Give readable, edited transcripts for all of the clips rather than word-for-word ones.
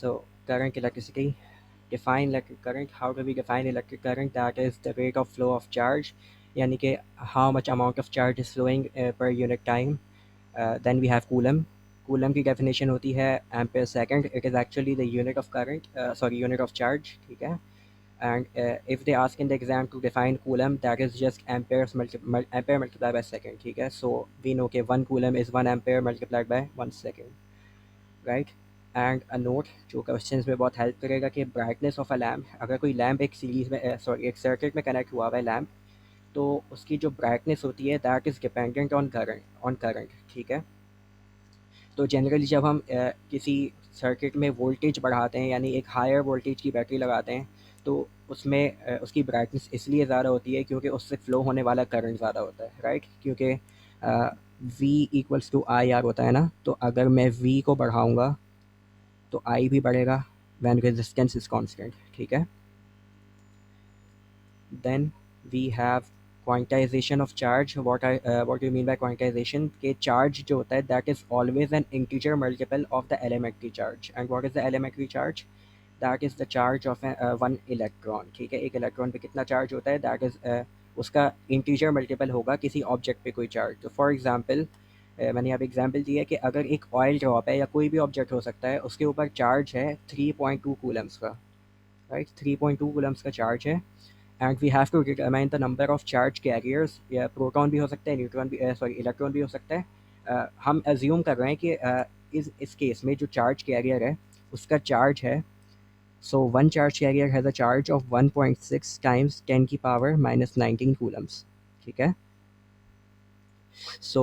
So current electricity, define electric current. How do we define electric current? That is the rate of flow of charge, यानी कि how much amount of charge is flowing per unit time. Then we have coulomb. Coulomb की definition होती है ampere second. It is actually the unit of current, unit of charge, ठीक है. And if they ask in the exam to define coulomb, that is just ampere multiplied by second, ठीक है. So we know कि 1 coulomb is 1 ampere multiplied by 1 second, right? And a note जो question में बहुत help करेगा कि brightness of a lamp, अगर कोई लैम्प एक सीरीज में एक सर्किट में कनेक्ट हुआ हुआ है लैम्प, तो उसकी जो ब्राइटनेस होती है that is dependent on current, ठीक है. तो जनरली जब हम किसी सर्किट में वोल्टेज बढ़ाते हैं, यानी एक हायर वोल्टेज की बैटरी लगाते हैं, तो उसमें उसकी ब्राइटनेस इसलिए ज़्यादा होती है क्योंकि उससे फ़्लो होने वाला करंट ज़्यादा होता है, राइट. क्योंकि V equals to I R होता है ना, तो अगर मैं वी को बढ़ाऊँगा तो आई भी बढ़ेगा व्हेन रेजिस्टेंस इज कांस्टेंट, ठीक है. Then we have quantisation of charge. What do you mean by quantisation? के चार्ज जो होता है that is always an integer multiple of the elementary charge. And what is the elementary charge? That is the charge of one electron, ठीक है. एक electron पे कितना charge होता है, दैट इज उसका इंटीजर मल्टीपल होगा किसी ऑब्जेक्ट पे कोई चार्ज. तो फॉर एग्जांपल मैंने यहाँ पे एग्जांपल दी है कि अगर एक ऑयल ड्रॉप है या कोई भी ऑब्जेक्ट हो सकता है, उसके ऊपर चार्ज है 3.2 कूलम्स का, राइट. 3.2 कूलम्स का चार्ज है. And we have to determine the number of charge carriers. या प्रोटॉन भी हो सकता है, न्यूट्रॉन भी, इलेक्ट्रॉन भी हो सकता है. हम एज्यूम कर रहे हैं कि इस केस में जो चार्ज कैरियर है उसका चार्ज है, so one charge carrier has a charge of 1.6 times 10 की power minus 19 coulombs, ठीक है. So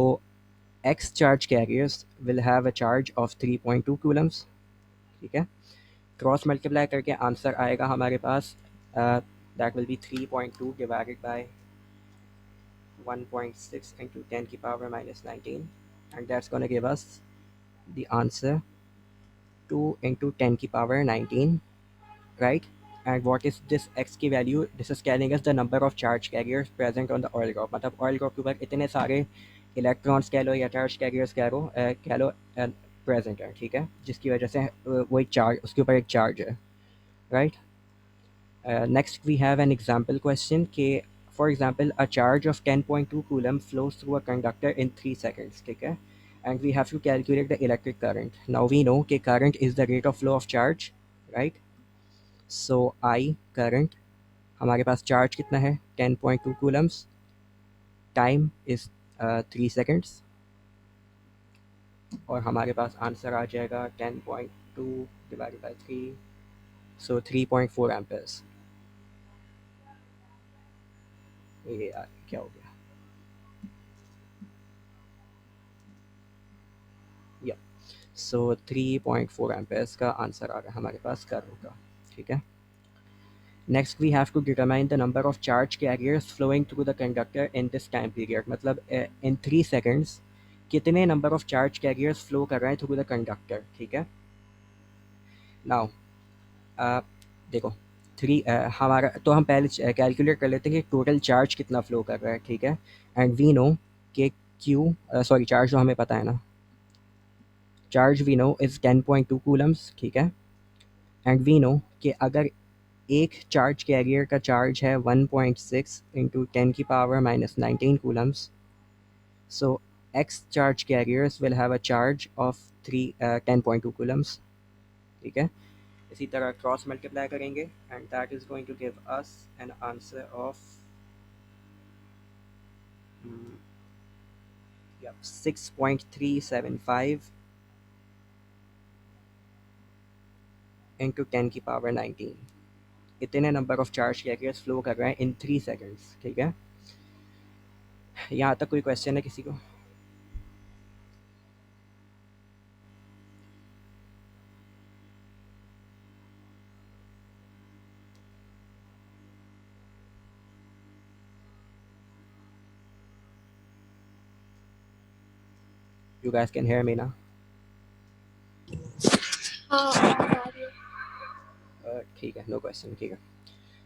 X charge carriers will have a charge of 3.2 coulombs, ठीक है. क्रॉस मल्टीप्लाई करके आंसर आएगा हमारे पास, that will be 3.2 divided by 1.6 into 10 की power minus 19, and that's going to give us the answer 2 into 10 की power 19, right? And what is this x की value? This is telling us the number of charge carriers present on the oil drop. मतलब oil drop के ऊपर इतने सारे electrons कह लो या charge carriers कह लो प्रेजेंट है, ठीक है, जिसकी वजह से वो एक चार्ज, उसके ऊपर एक चार्ज है, right. Next we have an example question के for example a charge of 10.2 coulomb flows through a conductor in 3 seconds, ठीक है. And we have to calculate the electric current. Now we know कि current is the rate of flow of charge, right. So I current, हमारे पास charge कितना है 10.2 Coulomb's, time is 3 seconds, और हमारे पास answer आ जाएगा 10.2 डिवाइडेड बाई 3, सो 3.4 एम्पेयर्स. ये यार क्या हो गया, या सो 3.4 एम्पेयर्स का आंसर आ गया हमारे पास करंट का, ठीक है. Next we have to determine the number of charge carriers flowing through the conductor in this time period. मतलब इन 3 सेकेंड्स कितने number of charge carriers flow कर रहे हैं थ्रू द कंडक्टर, ठीक है. नाउ देखो हमारा तो हम पहले कैलकुलेट कर लेते हैं कि टोटल चार्ज कितना फ्लो कर रहा है, ठीक है. एंड वी नो कि क्यू चार्ज जो हमें पता है ना, charge we know is 10.2 coulombs, ठीक है. एंड वी नो कि अगर एक चार्ज कैरियर का चार्ज है 1.6 इंटू 10 की power minus 19 coulombs, so X charge carriers will have a charge of 10.2 coulombs, ठीक है. इसी तरह क्रॉस मल्टीप्लाई करेंगे and that is going to give us an answer of 6.375 into 10 की पावर 19. इतने number of charge carriers flow कर रहे हैं इन 3 सेकेंड्स, ठीक है. यहाँ तक कोई क्वेश्चन है किसी को? You guys can hear me now? ठीक है, नो क्वेश्चन, ठीक है.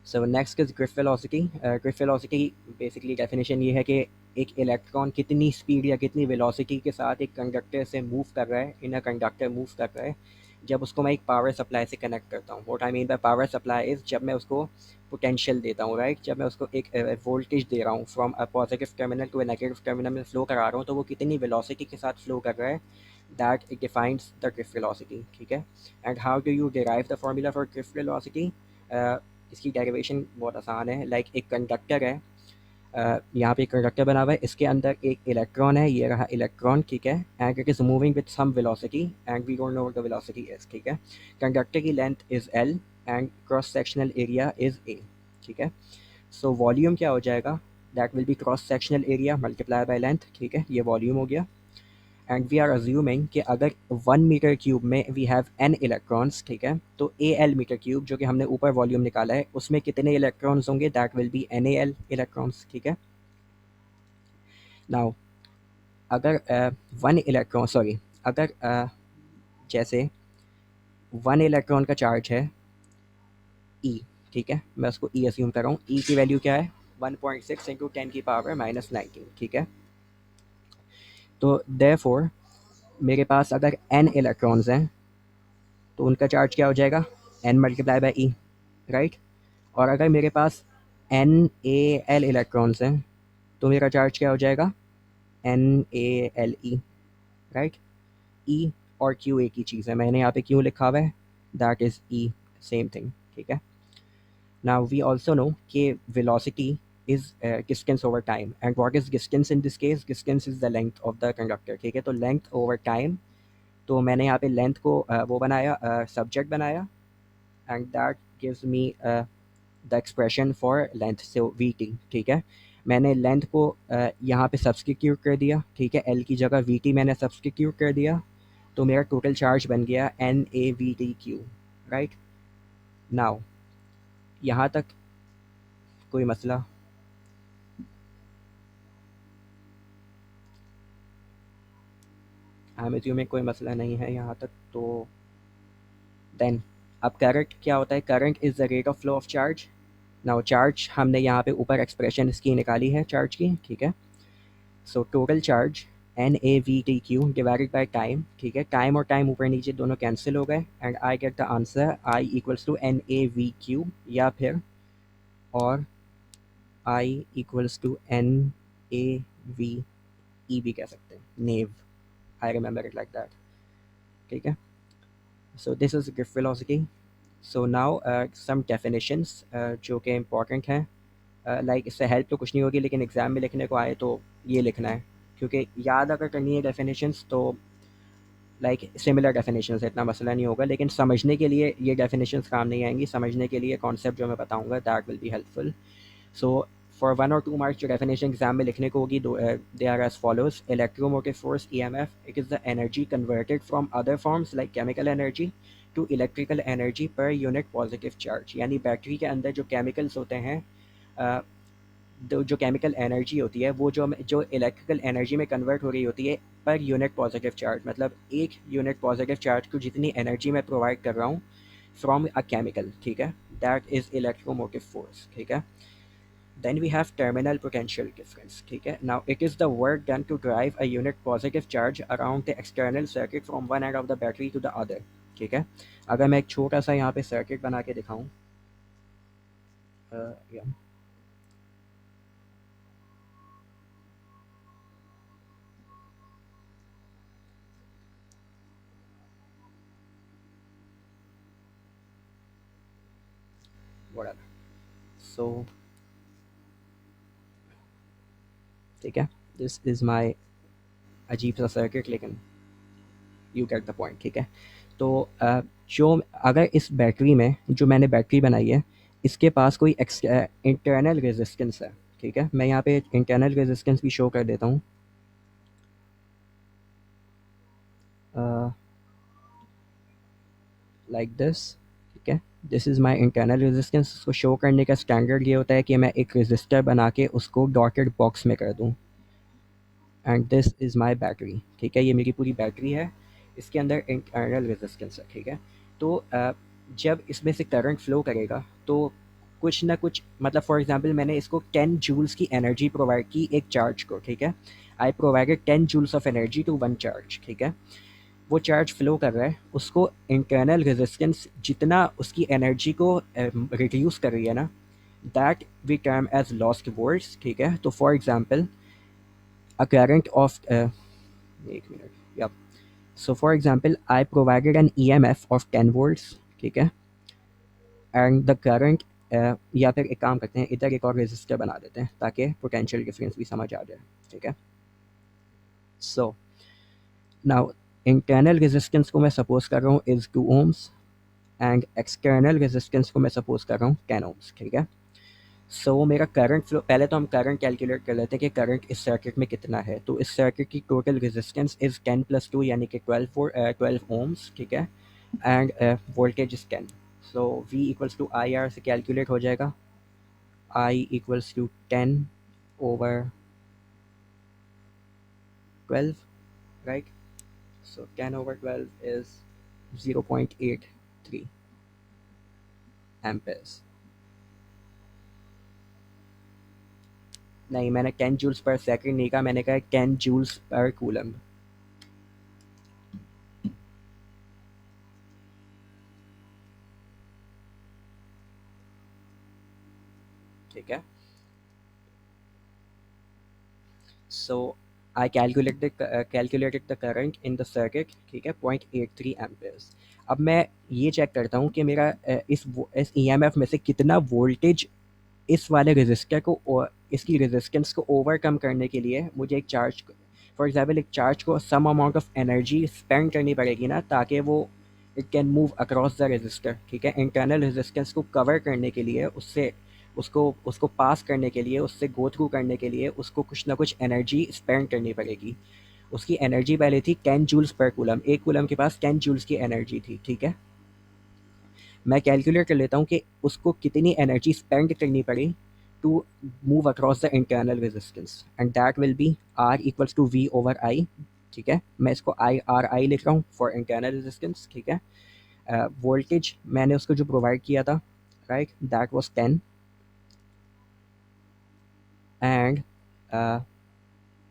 So next is grief velocity. Grief velocity basically definition ये है कि एक इलेक्ट्रॉन कितनी स्पीड या कितनी वेलोसिटी के साथ एक कंडक्टर से मूव कर रहा है, इन अ कंडक्टर मूव कर रहा है, जब उसको मैं एक पावर सप्लाई से कनेक्ट करता हूँ। What I mean by power supply is जब मैं उसको पोटेंशियल देता हूँ, राइट? जब मैं उसको एक वोल्टेज दे रहा हूँ from a positive terminal to a negative terminal में फ्लो करा रहा हूँ, तो वो कितनी वेलोसिटी के साथ फ्लो कर रहा है, that it defines the drift velocity, ठीक है? And how do you derive the formula for drift velocity? इसकी डेरिवेशन बहुत आसान है। लाइक एक कंडक्टर है, यहाँ पे एक कंडक्टर बना हुआ है, इसके अंदर एक इलेक्ट्रॉन है, ये रहा इलेक्ट्रॉन, ठीक है? And it is moving with some velocity and we don't know what the velocity is, ठीक है? कंडक्टर की length is L and cross sectional area is A, ठीक है? सो वॉल्यूम क्या हो जाएगा? That will be cross sectional area multiply by length, ठीक है? ये वॉल्यूम हो गया। एंड वी आर अज्यूमिंग कि अगर 1 मीटर क्यूब में वी हैव एन इलेक्ट्रॉन्स, ठीक है? तो ए एल मीटर क्यूब जो कि हमने ऊपर वॉल्यूम निकाला है उसमें कितने इलेक्ट्रॉन्स होंगे? That will be N A L electrons, ठीक है? नाउ अगर वन इलेक्ट्रॉन सॉरी अगर जैसे 1 इलेक्ट्रॉन का चार्ज है ई, ठीक है? मैं उसको ई अस्यूम कर रहा हूँ। ई की वैल्यू क्या है? 1.6 इंटू 10⁻⁻19, ठीक है? तो देयरफॉर मेरे पास अगर एन इलेक्ट्रॉन्स हैं तो उनका चार्ज क्या हो जाएगा? N multiply by e, right? और अगर मेरे पास एन ए एल इलेक्ट्रॉन्स हैं तो मेरा चार्ज क्या हो जाएगा? N A L e, right? E और क्यू एक ही चीज़ है, मैंने यहाँ पे क्यू लिखा हुआ है, that is E, same thing, ठीक है? नाउ वी ऑल्सो नो कि velocity is distance over time and what is distance in this case? Distance is the length of the conductor, ठीक है? तो लेंथ ओवर टाइम, तो मैंने यहाँ पे लेंथ को वो बनाया, सब्जेक्ट बनाया, and that gives me the expression for length, so we T, ठीक है? मैंने लेंथ को यहाँ पे सब्सटीट्यूट कर दिया, ठीक है? एल की जगह वी टी मैंने सब्सटीट्यूट कर दिया, तो मेरा टोटल चार्ज बन गया N A V T Q, right? Now यहाँ तक कोई मसला? आई एम में कोई मसला नहीं है यहाँ तक। तो देन अब करंट क्या होता है? Current is the rate of flow of charge. Now charge हमने यहाँ पे ऊपर एक्सप्रेशन इसकी निकाली है चार्ज की, ठीक है? So total charge N A V T Q divided by time, ठीक है? टाइम और टाइम ऊपर नीचे दोनों कैंसिल हो गए and I get the answer I equals to n A v Q, या फिर और I equals to n A v e भी कह सकते हैं, नेव, I remember it like that, ठीक है? So this is drift velocity. So now some definitions जो कि इम्पॉर्टेंट हैं। लाइक इससे हेल्प तो कुछ नहीं होगी, लेकिन एग्ज़ाम में लिखने को आए तो ये लिखना है, क्योंकि याद अगर करनी है डेफिनेशंस तो लाइक सिमिलर डेफिनेशंस है, इतना मसला नहीं होगा, लेकिन समझने के लिए ये डेफिनेशंस काम नहीं आएंगी। समझने के लिए कॉन्सेप्ट जो मैं बताऊंगा that will be helpful. So for 1 और 2 मार्क्स जो डेफिनेशन एग्जाम में लिखने को होगी, they are as follows: electromotive force E M F, it is the energy converted from other forms like chemical energy to electrical energy per unit positive charge. यानी battery के अंदर जो chemicals होते हैं, जो केमिकल एनर्जी होती है वो जो इलेक्ट्रिकल एनर्जी में कन्वर्ट हो रही होती है पर यूनिट पॉजिटिव चार्ज, मतलब एक यूनिट पॉजिटिव चार्ज को जितनी एनर्जी मैं प्रोवाइड कर रहा हूँ फ्रॉम अ केमिकल, ठीक है? दैट इज़ इलेक्ट्रोमोटिव फोर्स, ठीक है? Then we have terminal potential difference, ठीक है? Now it is the work done to drive a unit positive charge around the external circuit from one end of the battery to the other, ठीक है? अगर मैं एक छोटा सा यहाँ पे सर्किट बना के दिखाऊँ, या whatever, so ठीक है, दिस इज़ माई अजीब सा सर्किट, लेकिन यू गेट द पॉइंट, ठीक है? तो जो अगर इस बैटरी में जो मैंने बैटरी बनाई है इसके पास कोई इंटरनल रेजिस्टेंस है, ठीक है? मैं यहाँ पे इंटरनल रेजिस्टेंस भी शो कर देता हूँ, लाइक दिस, ठीक है? This is my internal resistance. उसको शो करने का स्टैंडर्ड ये होता है कि मैं एक रजिस्टर बना के उसको डॉटेड बॉक्स में कर दूँ, and this is my battery, ठीक है? ये मेरी पूरी बैटरी है, इसके अंदर इंटरनल रेजिस्टेंस है, ठीक है? तो जब इसमें से करंट फ्लो करेगा तो कुछ ना कुछ, मतलब फॉर एग्जांपल मैंने इसको 10 जूल्स की एनर्जी प्रोवाइड की एक चार्ज को, ठीक है? I provided 10 joules of energy to one charge, ठीक है? वो चार्ज फ्लो कर रहा है, उसको इंटरनल रेजिस्टेंस जितना उसकी एनर्जी को रिड्यूस कर रही है ना, that we term as lost volts, ठीक है। तो for example a current of एक मिनट, या so for example I provided an EMF of 10 volts, ठीक है, एंड द करंट, या फिर एक काम करते हैं, इधर एक और रेजिस्टर बना देते हैं ताकि पोटेंशियल डिफरेंस भी समझ आ जाए, ठीक है। सो नाउ इंटरनल रेजिस्टेंस को मैं सपोज कर रहा हूँ is 2 ohms, and external resistance को मैं सपोज कर रहा हूँ 10 ओम्स, ठीक है। सो मेरा करंट फ्लो, पहले तो हम करंट कैलकुलेट कर लेते हैं कि करंट इस सर्किट में कितना है। तो इस सर्किट की टोटल रेजिस्टेंस इज 10 + 2 यानी कि 12 ओम्स, ठीक है, and voltage is 10। So V equals to I R से कैलकुलेट हो जाएगा, I equals to 10/12, right. So 10/12 is 0.83 amperes. नहीं, मैंने 10 जूल्स पर सेकंड नहीं कहा, मैंने कहा 10 जूल्स पर कूलम, ठीक है। So I calculated the current in the circuit, ठीक है, 0.83 एम्पेयर्स। अब मैं ये चेक करता हूँ कि मेरा इस ईएमएफ में से कितना वोल्टेज इस वाले रेजिस्टर को और इसकी रेजिस्टेंस को ओवरकम करने के लिए मुझे एक चार्ज, फॉर एग्जांपल एक चार्ज को some amount of energy spend करनी पड़ेगी ना, ताकि वो it can move across the resistor, ठीक है। इंटरनल रेजिस्टेंस को कवर करने के लिए, उससे उसको उसको पास करने के लिए, उससे गो थ्रू करने के लिए उसको कुछ ना कुछ एनर्जी स्पेंड करनी पड़ेगी। उसकी एनर्जी पहले थी 10 जूल्स पर कूलम, एक कूलम के पास 10 जूल्स की एनर्जी थी, ठीक है। मैं कैलकुलेट कर लेता हूँ कि उसको कितनी एनर्जी स्पेंड करनी पड़ी to move across the internal resistance, and that will be R equals to V/I, ठीक है। मैं इसको IRI लिख रहा हूँ फॉर इंटरनल रेजिस्टेंस, ठीक है। वोल्टेज मैंने उसको जो प्रोवाइड किया था, right, that was 10, and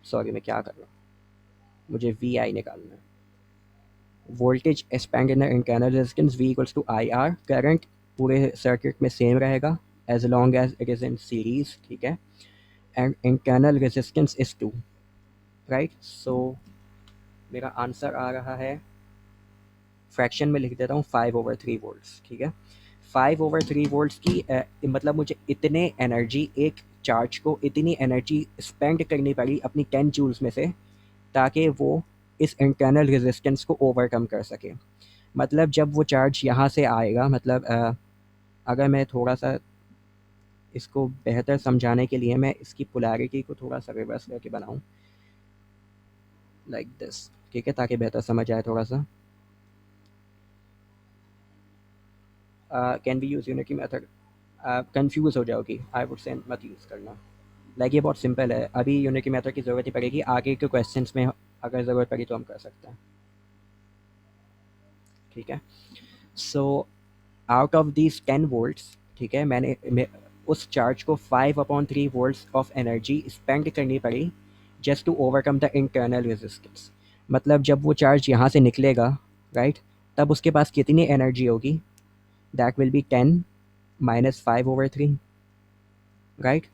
sorry मैं क्या कर रहा हूँ, मुझे VI निकालना है। Voltage spend in internal resistance V equals to IR, current पूरे सर्किट में सेम रहेगा as long as it is in series, ठीक है, and internal resistance is 2, right. सो मेरा आंसर आ रहा है, फ्रैक्शन में लिख देता हूँ 5/3 वोल्ट्स, ठीक है। 5/3 वोल्ट्स की मतलब मुझे इतने एनर्जी, एक चार्ज को इतनी एनर्जी स्पेंड करनी पड़ी अपनी 10 जूल्स में से, ताकि वो इस इंटरनल रेजिस्टेंस को ओवरकम कर सके। मतलब जब वो चार्ज यहाँ से आएगा, मतलब अगर मैं थोड़ा सा इसको बेहतर समझाने के लिए मैं इसकी पोलैरिटी को थोड़ा सा रिवर्स करके बनाऊँ, लाइक दिस, ठीक है, ताकि बेहतर समझ आए थोड़ा सा। Can be use unity method, confuse हो जाओगी, आई वुड से मत यूज़ करना। लाइक ये बहुत सिंपल है, अभी यूनिटी मेथड की ज़रूरत ही पड़ेगी, आगे के क्वेश्चंस में अगर ज़रूरत पड़ी तो हम कर सकते हैं, ठीक है। So out of these 10 volts, ठीक है, उस चार्ज को 5/3 वोल्ट्स ऑफ एनर्जी स्पेंड करनी पड़ी just to overcome the internal resistance. मतलब जब वो चार्ज यहाँ से निकलेगा, राइट, तब उसके पास कितनी एनर्जी होगी, that will B 10 - 5/3, right.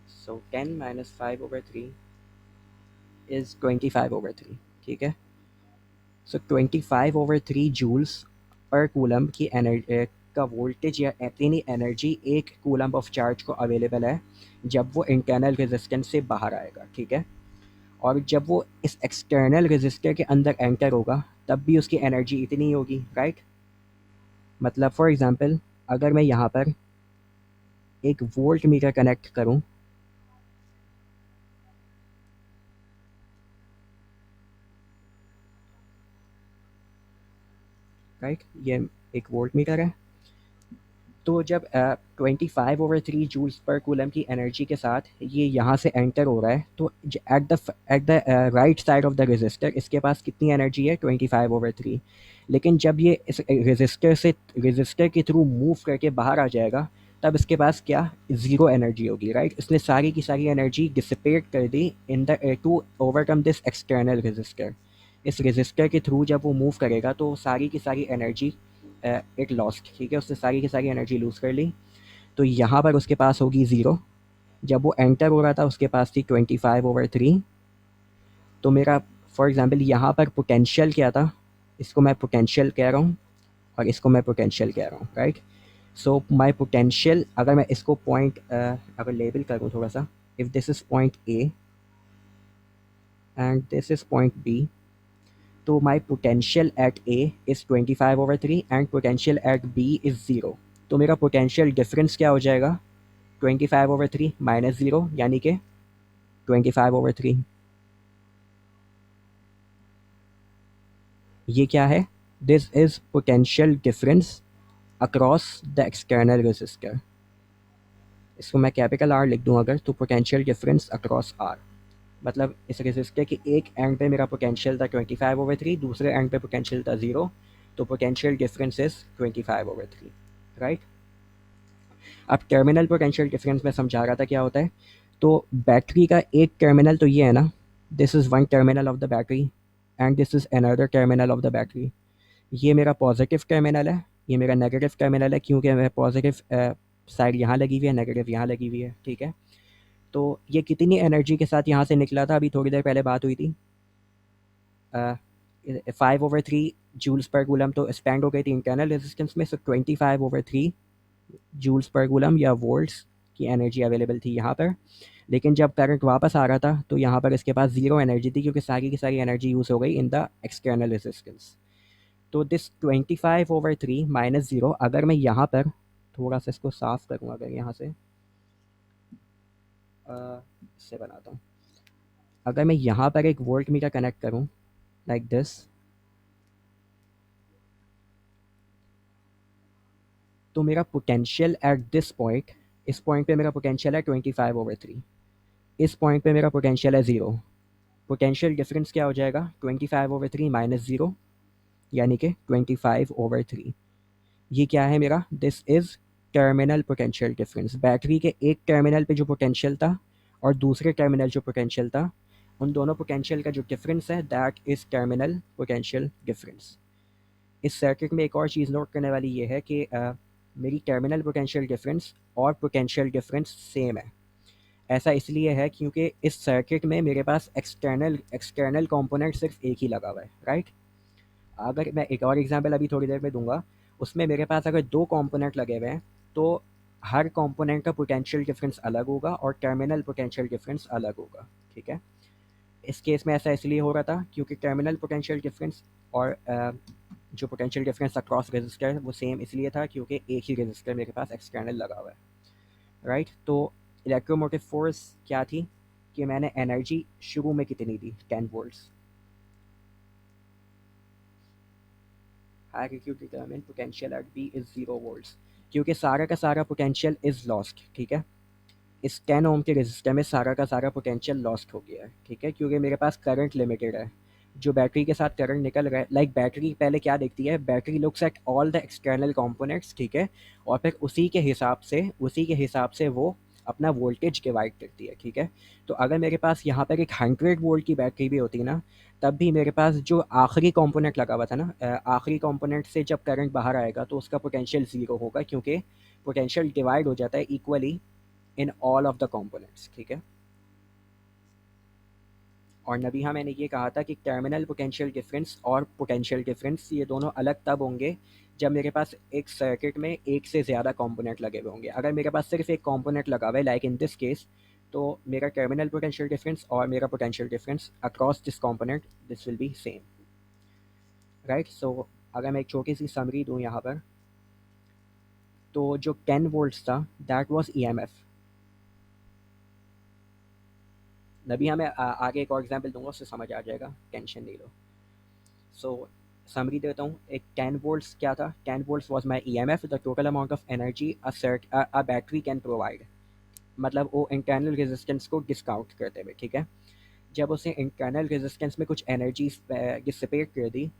So 10 - 5/3 is 25/3, ठीक है। सो 25/3 जूल्स पर कूलम की एनर्जी का वोल्टेज या इतनी एनर्जी एक कूलम ऑफ चार्ज को अवेलेबल है जब वो इंटरनल रेजिस्टेंस से बाहर आएगा, ठीक है। और जब वो इस एक्सटर्नल रेजिस्टर के अंदर एंटर होगा, तब भी उसकी एनर्जी इतनी होगी, राइट। मतलब फॉर एग्जांपल अगर मैं यहाँ पर एक वोल्ट मीटर कनेक्ट करूँ, राइट, ये एक वोल्ट मीटर है, तो जब 25/3 जूल्स पर कूलम की एनर्जी के साथ ये यहाँ से एंटर हो रहा है, तो at the right side of the resistor इसके पास कितनी एनर्जी है, 25/3। लेकिन जब ये इस रेजिस्टर के थ्रू मूव करके बाहर आ जाएगा, तब इसके पास क्या, ज़ीरो एनर्जी होगी, राइट। इसने सारी की सारी एनर्जी डिसिपेट कर दी in the to overcome this external resistor, इस रेजिस्टर के थ्रू जब वो मूव करेगा तो सारी की सारी एनर्जी इट लॉस्ट, ठीक है, उसने सारी की सारी एनर्जी लूज़ कर ली। तो यहाँ पर उसके पास होगी ज़ीरो। जब वो एंटर हो रहा था उसके पास थी 25/3। तो मेरा फॉर एग्जांपल यहाँ पर पोटेंशियल क्या था, इसको मैं पोटेंशियल कह रहा हूँ और इसको मैं पोटेंशियल कह रहा हूँ, राइट। सो माई पोटेंशियल, अगर मैं इसको पॉइंट अगर लेबल करूँ थोड़ा सा, if this is point A and this is point B, तो my potential at A is 25/3 and potential at B is zero. तो मेरा पोटेंशियल डिफरेंस क्या हो जाएगा, 25/3 माइनस ज़ीरो, यानी कि 25/3। ये क्या है, this is potential difference across the external resistor. इसको मैं कैपिटल आर लिख दूँ अगर, तो पोटेंशियल डिफरेंस अक्रॉस आर, मतलब इस रेजिस्टर के एक एंड पे मेरा पोटेंशियल था 25/3, दूसरे एंड पे पोटेंशियल था ज़ीरो। तो पोटेंशियल डिफरेंस इज 25/3, राइट। अब टर्मिनल पोटेंशियल डिफरेंस में समझा रहा था क्या होता है। तो बैटरी का एक टर्मिनल तो ये है ना, this is one terminal of the battery and this is another terminal of the battery. ये मेरा पॉजिटिव टर्मिनल है, ये मेरा नेगेटिव टर्मिनल है, क्योंकि मेरा पॉजिटिव साइड यहाँ लगी हुई है, नेगेटिव यहाँ लगी हुई है, ठीक है। तो ये कितनी एनर्जी के साथ यहाँ से निकला था, अभी थोड़ी देर पहले बात हुई थी, 5/3 जूल्स पर कूलम तो स्पेंड हो गई थी इंटरनल रेजिस्टेंस में। सो 25/3 जूल्स पर कूलम या वोल्ट्स की एनर्जी अवेलेबल थी यहाँ पर। लेकिन जब करंट वापस आ रहा था तो यहाँ पर इसके पास ज़ीरो एनर्जी थी, क्योंकि सारी की सारी एनर्जी यूज़ हो गई इन द एक्सटर्नल रेजिस्टेंस। तो दिस 25/3 माइनस ज़ीरो, अगर मैं यहाँ पर थोड़ा सा इसको साफ करूँ, अगर यहाँ से इससे बनाता हूँ, अगर मैं यहाँ पर एक वोल्ट मीटर कनेक्ट करूँ लाइक दिस, तो मेरा पोटेंशियल एट दिस पॉइंट, इस पॉइंट पे मेरा पोटेंशियल है 25/3, इस पॉइंट पे मेरा पोटेंशियल है ज़ीरो। पोटेंशियल डिफरेंस क्या हो जाएगा, 25/3 माइनस ज़ीरो, यानी कि 25/3। ये क्या है मेरा, this is terminal potential difference. Battery के एक टर्मिनल पे जो पोटेंशियल था और दूसरे टर्मिनल जो पोटेंशियल था, उन दोनों पोटेंशियल का जो डिफरेंस है, that is terminal potential difference. इस सर्किट में एक और चीज़ नोट करने वाली ये है कि मेरी टर्मिनल पोटेंशियल डिफरेंस और पोटेंशियल डिफरेंस सेम है। ऐसा इसलिए है क्योंकि इस सर्किट में मेरे पास एक्सटर्नल एक्सटर्नल कंपोनेंट सिर्फ एक ही लगा हुआ है, राइट। अगर मैं एक और एग्जांपल अभी थोड़ी देर में दूंगा, उसमें मेरे पास अगर दो कंपोनेंट लगे हुए हैं तो हर कंपोनेंट का पोटेंशियल डिफरेंस अलग होगा और टर्मिनल पोटेंशियल डिफरेंस अलग होगा, ठीक है। इस केस में ऐसा इसलिए हो रहा था क्योंकि टर्मिनल पोटेंशियल डिफरेंस और जो पोटेंशियल डिफरेंस अक्रॉस रेजिस्टर वो सेम इसलिए था क्योंकि एक ही रेजिस्टर मेरे पास एक्सटर्नल लगा हुआ है, राइट। तो इलेक्ट्रोमोटिव फोर्स क्या थी कि मैंने एनर्जी शुरू में कितनी दी, 10 वोल्ट्स। आगे Q determine potential at B is 0 volts, क्योंकि सारा का सारा पोटेंशियल इज लॉस्ट, ठीक है। इस 10 ओम के रेजिस्टर में सारा का सारा पोटेंशियल लॉस्ट हो गया है, ठीक है, क्योंकि मेरे पास करंट लिमिटेड है। जो बैटरी के साथ करंट निकल रहा है, लाइक बैटरी पहले क्या देखती है, battery looks at all the external components, ठीक है, और फिर उसी के हिसाब से वो अपना वोल्टेज डिवाइड करती है, ठीक है। तो अगर मेरे पास यहाँ पर एक 100 वोल्ट की बैटरी भी होती ना, तब भी मेरे पास जो आखिरी कंपोनेंट लगा हुआ था ना, आखिरी कंपोनेंट से जब करंट बाहर आएगा तो उसका पोटेंशियल ज़ीरो होगा, क्योंकि पोटेंशियल डिवाइड हो जाता है equally in all of the components, ठीक है। और नबीहा मैंने ये कहा था कि टर्मिनल पोटेंशियल डिफरेंस और पोटेंशियल डिफरेंस ये दोनों अलग तब होंगे जब मेरे पास एक सर्किट में एक से ज़्यादा कंपोनेंट लगे हुए होंगे। अगर मेरे पास सिर्फ एक कंपोनेंट लगा हुआ है, लाइक इन दिस केस, तो मेरा टर्मिनल पोटेंशियल डिफरेंस और मेरा potential difference across this component, this will be same, right. So अगर मैं एक छोटी सी समरी दूँ यहाँ पर, तो जो 10 वोल्ट्स था दैट वाज ईएमएफ। नबीहा मैं आगे एक और एग्जांपल दूंगा, उससे समझ आ जाएगा, टेंशन नहीं लो। सो समरी देता हूँ, एक 10 वोल्ट्स क्या था, 10 volts was my EMF, the total amount of energy a battery can provide, मतलब वो इंटरनल रेजिस्टेंस को डिस्काउंट करते हुए, ठीक है। जब उसने इंटरनल रेजिस्टेंस में कुछ एनर्जी डिसिपेट कर दी,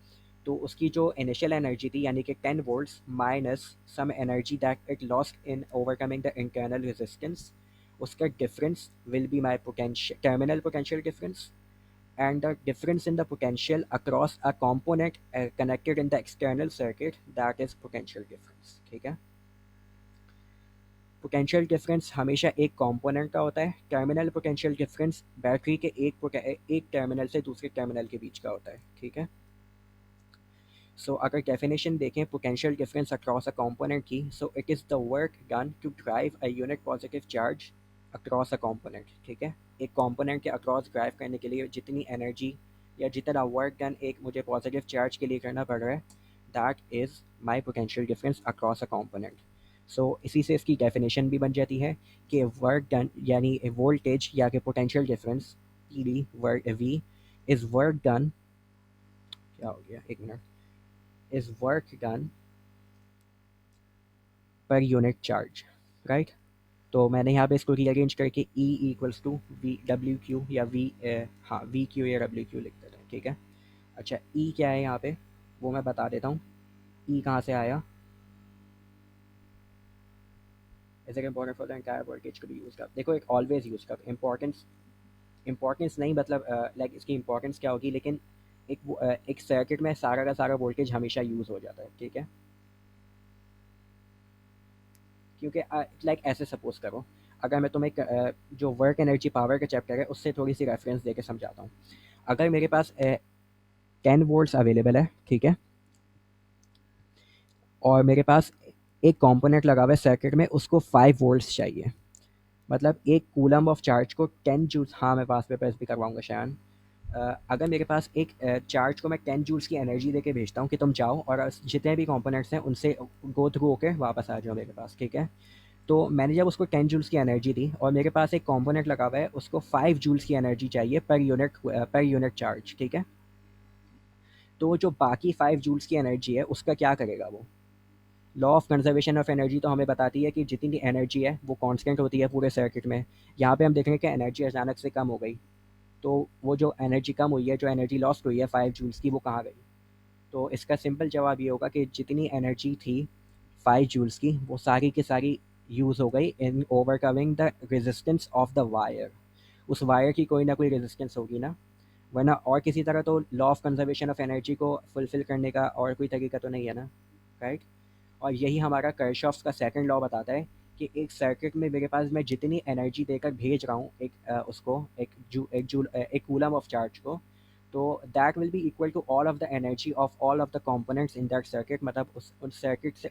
तो उसकी जो इनिशियल एनर्जी थी यानी कि 10 volts minus some energy that it lost in overcoming the internal resistance, उसका difference will be my potential terminal potential difference and the difference in the potential across a component connected in the external circuit, that is potential difference. ठीक है, potential difference हमेशा एक component का होता है, terminal potential difference battery के एक terminal से दूसरे टर्मिनल के बीच का होता है। ठीक है, सो अगर डेफिनेशन देखें potential difference across a component की, so it is the work done to drive a unit positive charge across a component. ठीक है, एक कंपोनेंट के अक्रॉस ड्राइव करने के लिए जितनी एनर्जी या जितना वर्क डन एक मुझे पॉजिटिव चार्ज के लिए करना पड़ रहा है, that is my potential difference across a component. So इसी से इसकी डेफिनेशन भी बन जाती है कि वर्क डन यानी वोल्टेज या कि potential difference P D work V is work done, क्या हो गया एक minute, is work done per unit charge. Right, तो मैंने यहाँ पे इसको रीअरेंज करके E equals to V W Q या वी हाँ वी क्यू या डब्ल्यू क्यू लिख देते हैं। ठीक है, अच्छा E क्या है यहाँ पे वो मैं बता देता हूँ। E कहाँ से आया, is it important for the entire voltage to be used up. देखो एक ऑलवेज यूज कर, इंपॉर्टेंस नहीं मतलब लाइक इसकी इंपॉर्टेंस क्या होगी, लेकिन एक सर्किट में सारा का सारा वोल्टेज हमेशा यूज़ हो जाता है। ठीक है, क्योंकि लाइक ऐसे सपोज करो, अगर मैं तुम्हें जो वर्क एनर्जी पावर का चैप्टर है उससे थोड़ी सी रेफरेंस देके समझाता हूँ। अगर मेरे पास 10 वोल्ट्स अवेलेबल है, ठीक है, और मेरे पास एक कंपोनेंट लगा हुआ है सर्किट में, उसको 5 वोल्ट्स चाहिए, मतलब एक कूलम ऑफ चार्ज को 10 जूल्स, हाँ मैं पास पेपर्स भी करवाऊंगा शायद। अगर मेरे पास एक चार्ज को मैं 10 जूल्स की एनर्जी देके भेजता हूँ कि तुम जाओ और जितने भी कंपोनेंट्स हैं उनसे गो थ्रू होकर वापस आ जाओ मेरे पास। ठीक है, तो मैंने जब उसको 10 जूल्स की एनर्जी दी और मेरे पास एक कंपोनेंट लगा हुआ है उसको 5 जूल्स की एनर्जी चाहिए पर यूनिट चार्ज। ठीक है, तो जो बाकी 5 जूल्स की एनर्जी है उसका क्या करेगा वो, law of conservation of energy तो हमें बताती है कि जितनी एनर्जी है वो कांस्टेंट होती है पूरे सर्किट में। यहाँ पे हम देख रहे हैं कि एनर्जी अचानक से कम हो गई, तो वो जो एनर्जी कम हुई है, जो एनर्जी लॉस्ट हुई है 5 जूल्स की, वो कहाँ गई। तो इसका सिंपल जवाब ये होगा कि जितनी एनर्जी थी 5 जूल्स की वो सारी की सारी यूज़ हो गई इन overcoming the resistance of the wire. उस वायर की कोई ना कोई रेजिस्टेंस होगी ना, वरना और किसी तरह तो law of conservation of energy को फुलफिल करने का और कोई तरीका तो नहीं है ना। राइट, और यही हमारा कर्शॉफ्स का सेकंड लॉ बताता है कि एक सर्किट में मेरे पास मैं जितनी एनर्जी देकर भेज रहा हूँ उसको एक कूलम ऑफ चार्ज को, तो that will be equal to all of the energy of all of the components in that circuit, मतलब उस सर्किट से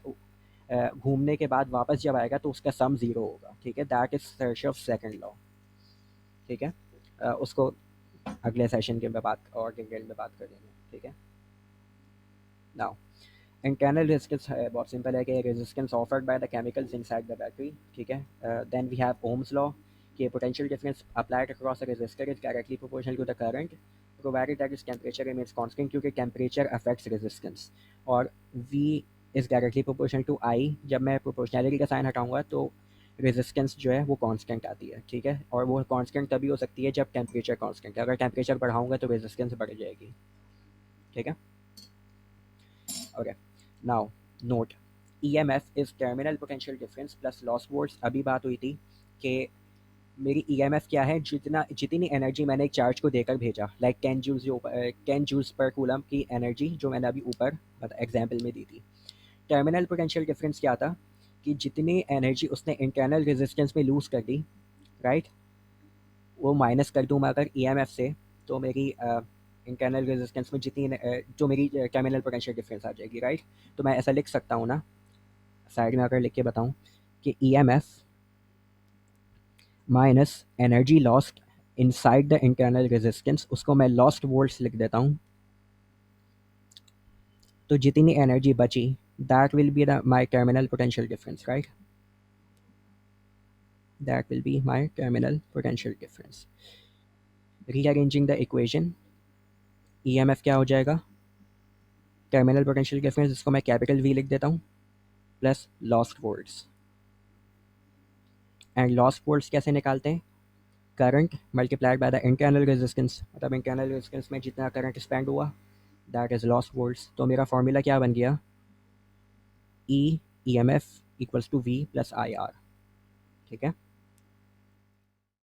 घूमने के बाद वापस जब आएगा तो उसका सम ज़ीरो होगा। ठीक है, दैट इज कर्शॉफ्स सेकंड लॉ। ठीक है, उसको अगले सेशन के में बात और डिटेल में बात कर देंगे। ठीक है, नाउ इंटरनल रेजिस्टेंस है, बहुत सिंपल है कि resistance offered by the chemicals inside the battery. ठीक है, then we have Ohm's law कि potential difference applied across a resistor is directly proportional to the current provided that is temperature remains constant, क्योंकि temperature affects resistance. और V is directly proportional to I, जब मैं proportionality का sign हटाऊंगा तो resistance जो है वो कांस्टेंट आती है। ठीक है, और वो कांस्टेंट तभी हो सकती है जब टेम्परेचर कांस्टेंट है, अगर टेम्परेचर बढ़ाऊंगा तो रेजिस्टेंस बढ़ जाएगी। ठीक है, okay, now note, EMF is terminal potential difference plus loss volts. अभी बात हुई थी कि मेरी EMF क्या है, जितनी एनर्जी मैंने एक चार्ज को देकर भेजा, लाइक 10 जूल्स, जो 10 जूल्स पर कूलम की एनर्जी जो मैंने अभी ऊपर एग्जाम्पल में दी थी। टर्मिनल पोटेंशियल डिफरेंस क्या था कि जितनी एनर्जी उसने इंटरनल रेजिस्टेंस में लूज़ कर दी, राइट, वो माइनस कर दूँ मैं अगर EMF से, तो मेरी इंटरनल रेजिस्टेंस में जितनी जो मेरी टर्मिनल पोटेंशियल डिफरेंस आ जाएगी। राइट, तो मैं ऐसा लिख सकता हूँ ना, साइड में अगर लिख के बताऊँ कि EMF minus energy lost inside the internal resistance, उसको मैं लॉस्ट वोल्ट्स लिख देता हूँ। तो जितनी एनर्जी बची that will be the my terminal potential difference. Right, that will be my terminal potential difference. Rearranging the equation, EMF क्या हो जाएगा, टर्मिनल पोटेंशियल डिफरेंस, इसको मैं कैपिटल V लिख देता हूँ, plus lost volts. And lost volts कैसे निकालते हैं, current multiplied by the internal resistance, मतलब इंटरनल रेजिस्टेंस में जितना करंट स्पेंड हुआ दैट इज लॉस्ट वोल्ट्स। तो मेरा फॉर्मूला क्या बन गया, EMF equals to V plus IR। ठीक है,